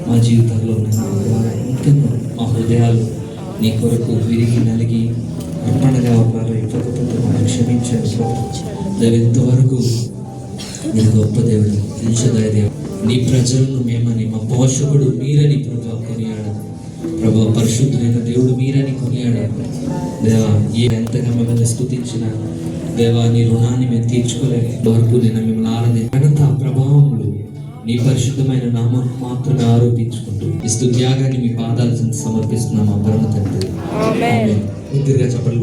మా జీవితంలో ఇంకెన్నో మా హృదయాలు నీ కొరకు విరిగి నలిగి అర్పణగా మనం క్షమించండి. ఇంతవరకు మీరు గొప్ప దేవుడు, తెలిసేదాయ దేవుడు, నీ ప్రజలను మేమని, మా పోషకుడు మీరని ప్రభా కొనియాడ. ప్రభా పరిశుద్ధులైన దేవుడు మీరని కొనియాడ. దేవా ఎంతగా మిమ్మల్ని స్తుతించిన దేవా నీ రుణాన్ని మేము తీర్చుకోలేక వరకు నేను మిమ్మల్ని ఘనత ప్రభావములు నీ పరిశుద్ధమైన నామం మాత్రమే ఆరోపించుకుంటూ ఇస్తూ త్యాగాన్ని మీ పాదాలు సమర్పిస్తున్నాం మా పరమ తండ్రి. చెప్పలు